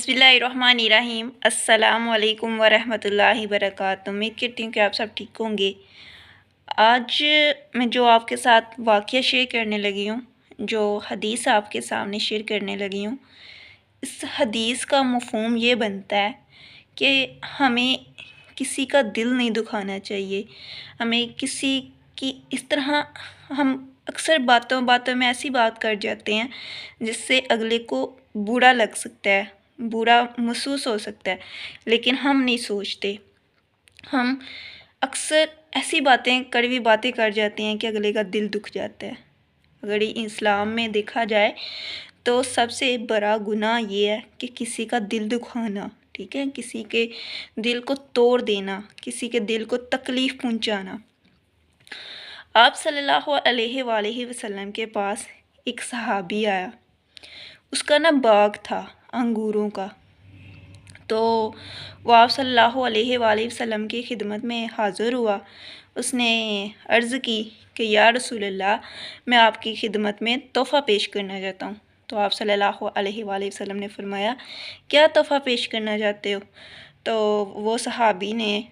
बिस्मिल्लाहिर्रहमानिर्रहीम। अस्सलामु अलैकुम वरहमतुल्लाहि वबरकातुहू। उम्मीद करती हूँ कि आप सब ठीक होंगे। आज मैं जो आपके साथ वाक़या शेयर करने लगी हूँ, जो हदीस आपके सामने शेयर करने लगी हूँ, इस हदीस का मफ़हूम ये बनता है कि हमें किसी का दिल नहीं दुखाना चाहिए। हमें किसी की इस तरह हम अक्सर बातों बातों में ऐसी बात कर जाते हैं जिससे अगले को बुरा लग सकता है, बुरा महसूस हो सकता है, लेकिन हम नहीं सोचते। हम अक्सर ऐसी बातें, कड़वी बातें कर जाते हैं कि अगले का दिल दुख जाता है। अगर इस्लाम में देखा जाए तो सबसे बड़ा गुनाह ये है कि किसी का दिल दुखाना, ठीक है, किसी के दिल को तोड़ देना, किसी के दिल को तकलीफ़ पहुंचाना। आप सल्लल्लाहु अलैहि वसल्लम के पास एक सहाबी आया। उसका ना बाग था अंगूरों का। तो वो आप सल्लल्लाहु अलैहि वसल्लम की खिदमत में हाज़िर हुआ। उसने अर्ज़ की कि या रसूलल्लाह, मैं आपकी खिदमत में तोहफ़ा पेश करना चाहता हूँ। तो आप सल्लल्लाहु अलैहि वसल्लम ने फरमाया, क्या तोहफ़ा पेश करना चाहते हो? तो वो सहाबी ने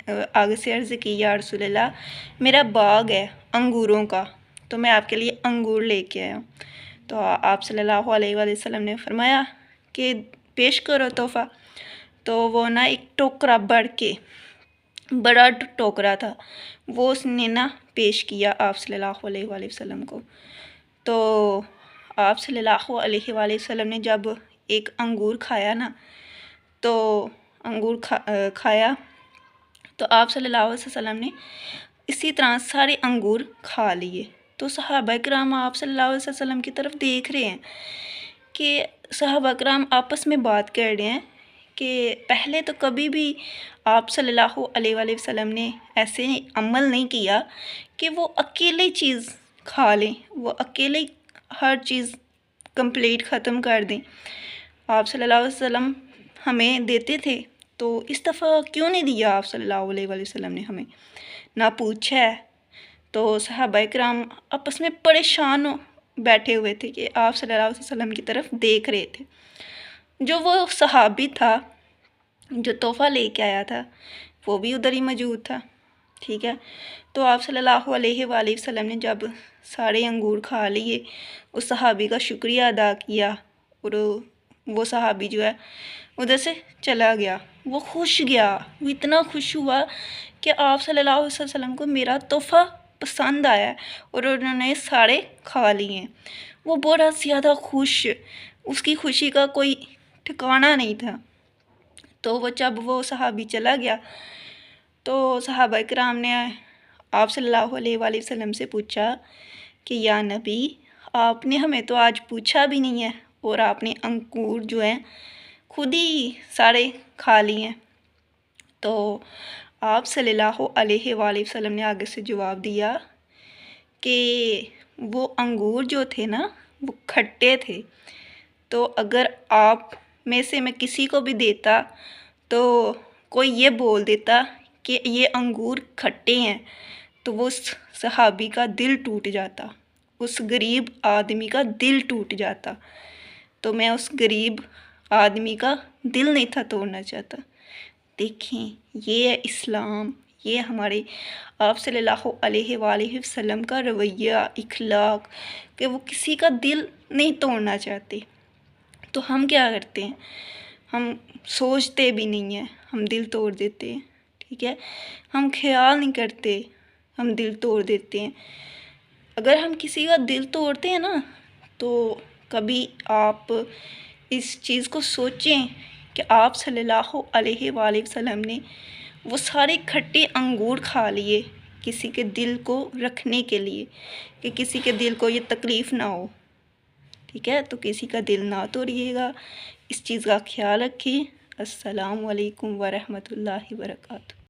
आगे से अर्ज़ की, या रसूलल्लाह, मेरा बाग है अंगूरों का, तो मैं आपके लिए अंगूर लेके आया हूँ। तो आप सल्लल्लाहु अलैहि वसल्लम ने फरमाया कि पेश करो तोहफ़ा। तो वो ना एक टोकरा भर के, बड़ा टोकरा था, वो उसने ना पेश किया आप सल्लल्लाहु अलैहि वसल्लम को। तो आप सल्लल्लाहु अलैहि वसल्लम ने जब एक अंगूर खाया ना, तो अंगूर खाया तो आप सल्लल्लाहु अलैहि वसल्लम ने इसी तरह सारे अंगूर खा लिए। तो सहाबा किराम आप सल्लल्लाहु अलैहि वसल्लम की तरफ देख रहे हैं कि सहाबा किराम आपस में बात कर रहे हैं कि पहले तो कभी भी आप सल्लल्लाहु अलैहि वसल्लम ने ऐसे अमल नहीं किया कि वो अकेले चीज़ खा लें, वो अकेले हर चीज़ कंप्लीट ख़त्म कर दें। आप सल्लल्लाहु अलैहि वसल्लम हमें देते थे, तो इस दफ़ा क्यों नहीं दिया आप सल्लल्लाहु अलैहि वसल्लम ने हमें, ना पूछा है। तो सहाबा किराम आपस में परेशान बैठे हुए थे कि आप सल्लल्लाहु अलैहि वसल्लम की तरफ देख रहे थे। जो वो सहाबी था जो तोहफ़ा लेके आया था, वो भी उधर ही मौजूद था, ठीक है। तो आप सल्लल्लाहु अलैहि वसल्लम ने जब सारे अंगूर खा लिए, उस सहाबी का शुक्रिया अदा किया और वो सहाबी जो है उधर से चला गया। वो खुश गया, वो इतना खुश हुआ कि आप सल्लल्लाहु अलैहि वसल्लम को मेरा तोहफ़ा पसंद आया और उन्होंने सारे खा लिए। वो बड़ा ज़्यादा खुश, उसकी खुशी का कोई ठिकाना नहीं था। तो वो जब वो सहाबी चला गया तो सहाबा किराम ने आप सल्लल्लाहु अलैहि वसल्लम से पूछा कि या नबी, आपने हमें तो आज पूछा भी नहीं है और आपने अंगूर जो हैं खुद ही सारे खा लिए हैं। तो आप सल्लल्लाहु अलैहि वसल्लम ने आगे से जवाब दिया कि वो अंगूर जो थे ना, वो खट्टे थे। तो अगर आप में से मैं किसी को भी देता तो कोई ये बोल देता कि ये अंगूर खट्टे हैं, तो वो सहाबी का दिल टूट जाता, उस गरीब आदमी का दिल टूट जाता। तो मैं उस गरीब आदमी का दिल नहीं था तोड़ना चाहता। देखें, ये है इस्लाम, ये हमारे आप सल्लल्लाहु अलैहि वसल्लम का रवैया, इखलाक, कि वो किसी का दिल नहीं तोड़ना चाहते। तो हम क्या करते हैं, हम सोचते भी नहीं हैं, हम दिल तोड़ देते हैं, ठीक है। हम ख्याल नहीं करते, हम दिल तोड़ देते हैं। अगर हम किसी का दिल तोड़ते हैं ना, तो कभी आप इस चीज़ को सोचें कि आप सल्लल्लाहु अलैहि वसल्लम ने वो सारे खट्टे अंगूर खा लिए किसी के दिल को रखने के लिए, कि किसी के दिल को ये तकलीफ़ ना हो, ठीक है। तो किसी का दिल ना तोड़िएगा, इस चीज़ का ख्याल रखिए। अस्सलामु अलैकुम वरहमतुल्लाहि वबरकातुहू।